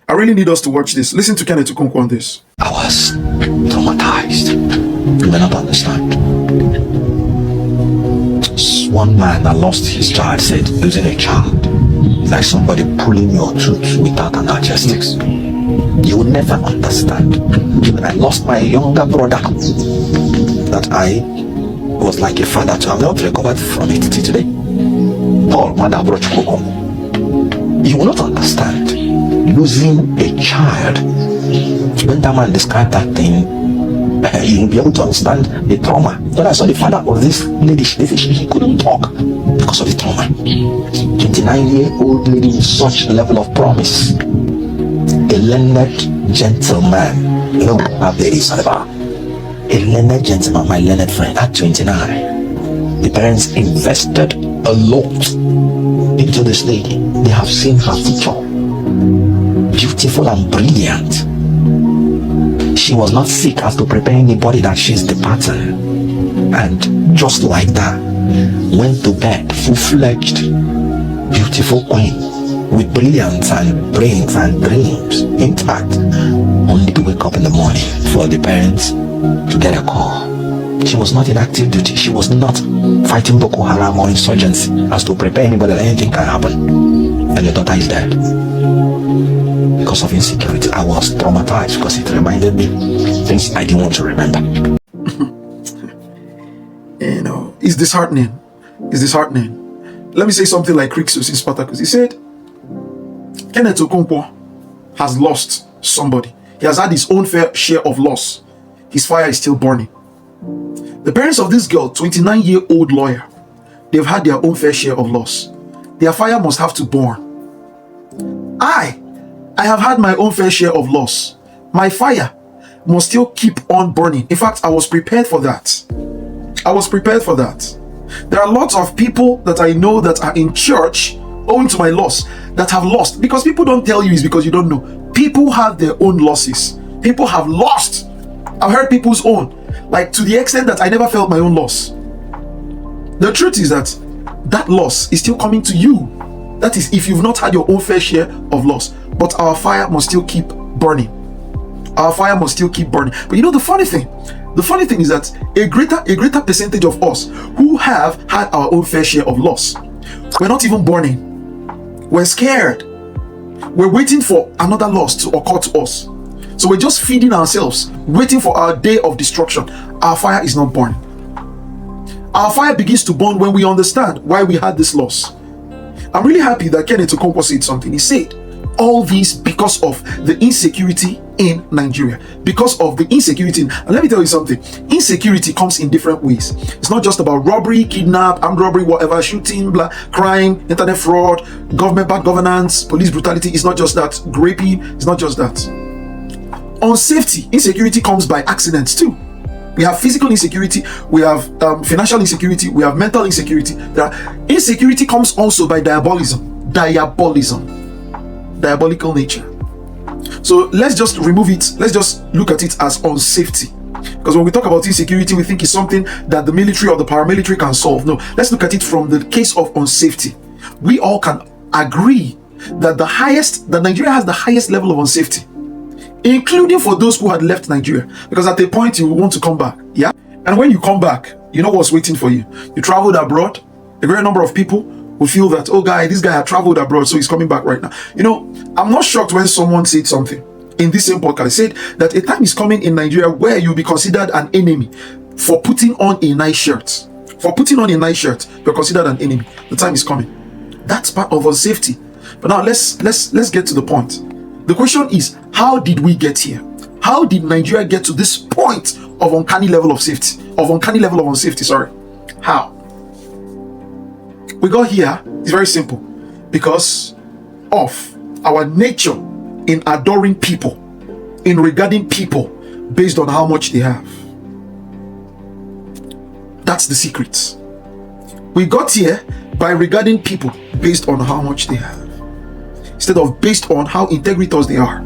I really need us to watch this. Listen to Kenneth Okonkwo on this. I was traumatized. You may not understand. One man that lost his child said losing a child is like somebody pulling your tooth without analgesics. You will never understand. When I lost my younger brother, that I was like a father to, I've not recovered from it till today. Paul, mother, brother, you will not understand losing a child. When that man described that thing, you will be able to understand the trauma. When I saw the father of this lady, she couldn't talk because of the trauma. 29-year-old lady with such a level of promise. A learned gentleman. You know how there is about a learned gentleman, my learned friend, at 29. The parents invested a lot into this lady. They have seen her future. Beautiful and brilliant. She was not sick as to prepare anybody that she's the pattern. And just like that, went to bed full-fledged, beautiful queen with brilliance and brains and dreams intact, only to wake up in the morning for the parents to get a call. She was not in active duty. She was not fighting Boko Haram or insurgency as to prepare anybody that anything can happen. And your daughter is dead. Because of insecurity, I was traumatized because it reminded me things I didn't want to remember. You know, it's disheartening. It's disheartening. Let me say something like Crixus in Spartacus. He said, Kenneth Okonkwo has lost somebody. He has had his own fair share of loss. His fire is still burning. The parents of this girl, 29-year-old lawyer, they've had their own fair share of loss. Their fire must have to burn. I have had my own fair share of loss. My fire must still keep on burning. In fact, I was prepared for that. I was prepared for that. There are lots of people that I know that are in church owing to my loss that have lost. Because people don't tell you, it's because you don't know. People have their own losses. People have lost. I've heard people's own, like to the extent that I never felt my own loss. The truth is that that loss is still coming to you. That is, if you've not had your own fair share of loss. But our fire must still keep burning. Our fire must still keep burning. But you know the funny thing? The funny thing is that a greater percentage of us who have had our own fair share of loss, we're not even burning. We're scared. We're waiting for another loss to occur to us. So we're just feeding ourselves, waiting for our day of destruction. Our fire is not burning. Our fire begins to burn when we understand why we had this loss. I'm really happy that Kenneth Okonkwo said something. He said, all this because of the insecurity in Nigeria. Because of the insecurity. And let me tell you something. Insecurity comes in different ways. It's not just about robbery, kidnap, armed robbery, whatever, shooting, crime, internet fraud, government bad governance, police brutality. It's not just that. Raping. It's not just that. On safety, insecurity comes by accidents too. We have physical insecurity, we have financial insecurity, we have mental insecurity. Insecurity comes also by diabolical nature. So let's just remove it. Let's just look at it as on safety. Because when we talk about insecurity, we think it's something that the military or the paramilitary can solve. No, let's look at it from the case of unsafety. We all can agree that Nigeria has the highest level of unsafety, including for those who had left Nigeria, because at a point you will want to come back. Yeah, and when you come back, you know what's waiting for you. You traveled abroad. A great number of people will feel that, oh this guy had traveled abroad, so he's coming back right now. You know, I'm not shocked when someone said something in this same podcast, said that a time is coming in Nigeria where you'll be considered an enemy for putting on a nice shirt. For putting on a nice shirt, you're considered an enemy. The time is coming. That's part of unsafety. But now let's get to the point. The question is, how did we get here? How did Nigeria get to this point of uncanny level of safety? Sorry. How? We got here, it's very simple. Because of our nature in adoring people, in regarding people based on how much they have. That's the secret. We got here by regarding people based on how much they have, instead of based on how integritous they are,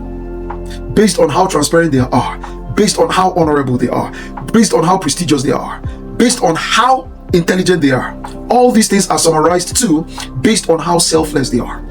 based on how transparent they are, based on how honorable they are, based on how prestigious they are, based on how intelligent they are. All these things are summarized too based on how selfless they are,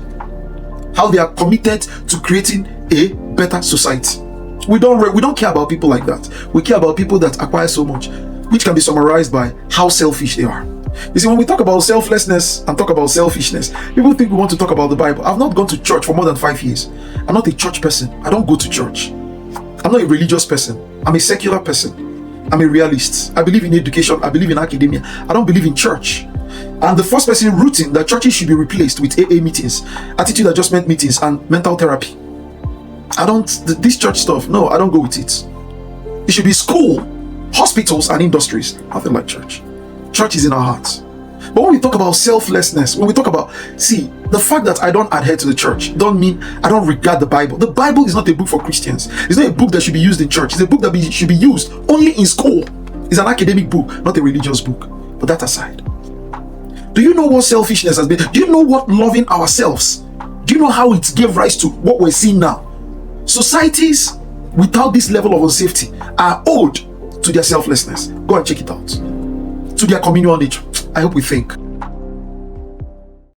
how they are committed to creating a better society. We don't care about people like that. We care about people that acquire so much, which can be summarized by how selfish they are. You see, when we talk about selflessness and talk about selfishness, people think we want to talk about the Bible. I've not gone to church for more than 5 years. I'm not a church person. I don't go to church. I'm not a religious person. I'm a secular person. I'm a realist. I believe in education. I believe in academia. I don't believe in church. And the first person rooting that churches should be replaced with AA meetings, attitude adjustment meetings, and mental therapy. This church stuff, no, I don't go with it. It should be school, hospitals, and industries. Nothing like church. Church is in our hearts. But when we talk about selflessness, when we talk about, see, the fact that I don't adhere to the church don't mean I don't regard the Bible. The Bible is not a book for Christians. It's not a book that should be used in church. It's a book that should be used only in school. It's an academic book, not a religious book. But that aside, do you know what selfishness has been? Do you know what loving ourselves? Do you know how it gave rise to what we're seeing now? Societies without this level of unsafety are owed to their selflessness. Go and check it out. To their communal nature. I hope we think.